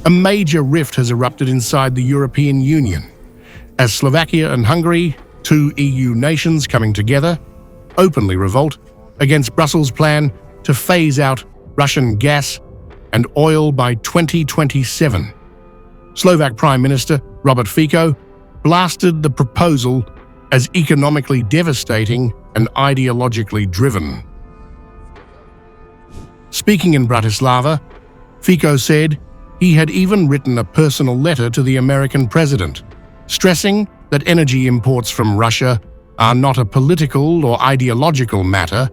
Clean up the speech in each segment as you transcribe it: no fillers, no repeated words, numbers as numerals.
A major rift has erupted inside the European Union, as Slovakia and Hungary, two EU nations coming together, openly revolt against Brussels' plan to phase out Russian gas and oil by 2027. Slovak Prime Minister Robert Fico blasted the proposal as economically devastating and ideologically driven. Speaking in Bratislava, Fico said he had even written a personal letter to the American president, stressing that energy imports from Russia are not a political or ideological matter,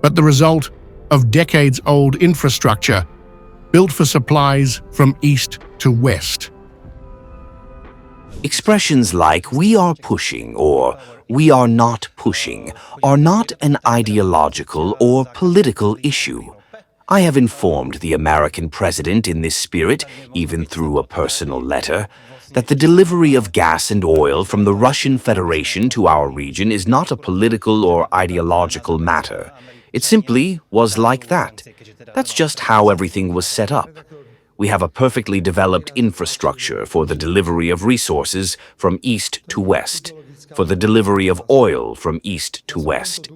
but the result of decades-old infrastructure built for supplies from east to west. Expressions like "we are pushing" or "we are not pushing" are not an ideological or political issue. I have informed the American president in this spirit, even through a personal letter, that the delivery of gas and oil from the Russian Federation to our region is not a political or ideological matter. It simply was like that. That's just how everything was set up. We have a perfectly developed infrastructure for the delivery of resources from east to west, for the delivery of oil from east to west.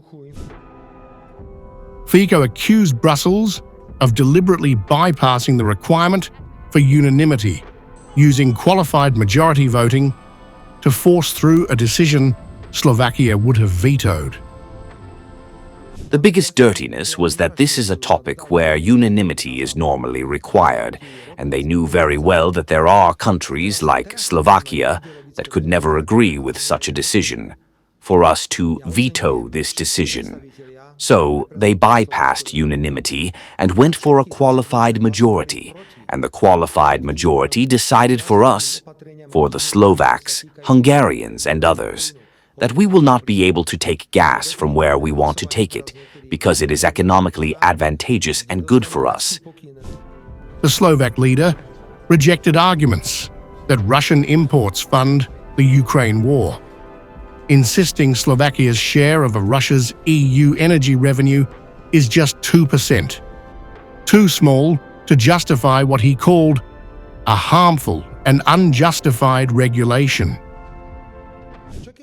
Fico accused Brussels of deliberately bypassing the requirement for unanimity, using qualified majority voting to force through a decision Slovakia would have vetoed. The biggest dirtiness was that this is a topic where unanimity is normally required, and they knew very well that there are countries like Slovakia that could never agree with such a decision, for us to veto this decision. So they bypassed unanimity and went for a qualified majority, and the qualified majority decided for us, for the Slovaks, Hungarians and others, that we will not be able to take gas from where we want to take it, because it is economically advantageous and good for us. The Slovak leader rejected arguments that Russian imports fund the Ukraine war, insisting Slovakia's share of Russia's EU energy revenue is just 2%, too small to justify what he called a harmful and unjustified regulation.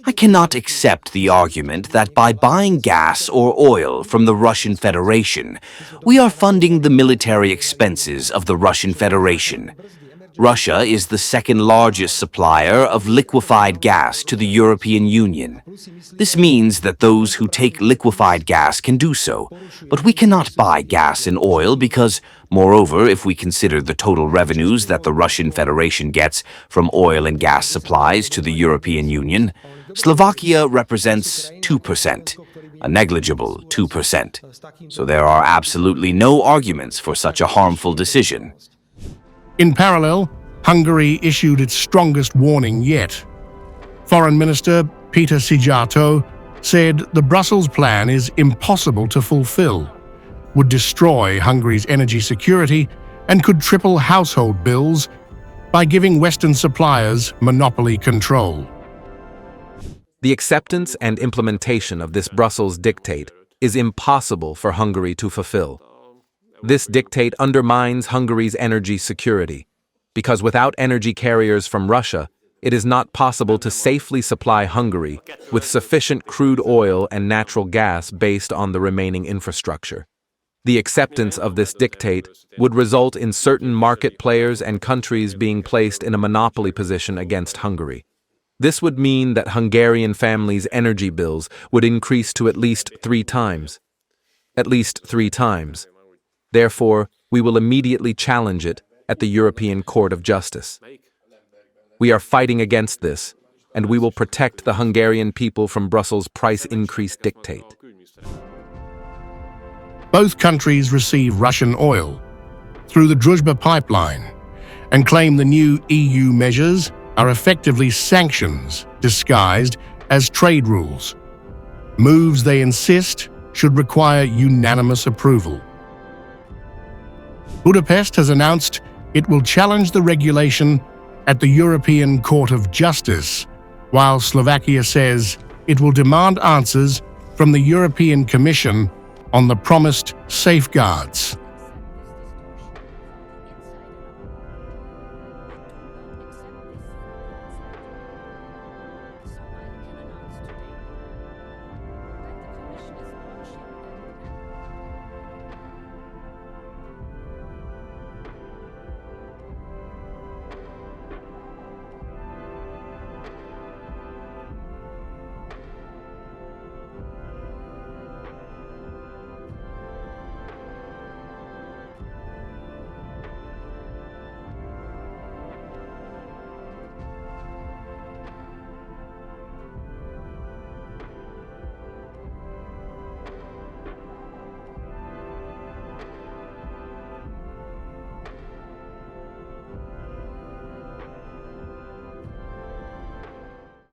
I cannot accept the argument that by buying gas or oil from the Russian Federation, we are funding the military expenses of the Russian Federation. Russia is the second largest supplier of liquefied gas to the European Union. This means that those who take liquefied gas can do so, but we cannot buy gas and oil because, moreover, if we consider the total revenues that the Russian Federation gets from oil and gas supplies to the European Union, Slovakia represents 2%, a negligible 2%. So there are absolutely no arguments for such a harmful decision. In parallel, Hungary issued its strongest warning yet. Foreign Minister Péter Szijjártó said the Brussels plan is impossible to fulfill, would destroy Hungary's energy security, and could triple household bills by giving Western suppliers monopoly control. The acceptance and implementation of this Brussels dictate is impossible for Hungary to fulfill. This dictate undermines Hungary's energy security, because without energy carriers from Russia, it is not possible to safely supply Hungary with sufficient crude oil and natural gas based on the remaining infrastructure. The acceptance of this dictate would result in certain market players and countries being placed in a monopoly position against Hungary. This would mean that Hungarian families' energy bills would increase to at least 3 times. At least 3 times. Therefore, we will immediately challenge it at the European Court of Justice. We are fighting against this, and we will protect the Hungarian people from Brussels' price increase dictate. Both countries receive Russian oil through the Druzhba pipeline and claim the new EU measures are effectively sanctions disguised as trade rules. Moves they insist should require unanimous approval. Budapest has announced it will challenge the regulation at the European Court of Justice, while Slovakia says it will demand answers from the European Commission on the promised safeguards.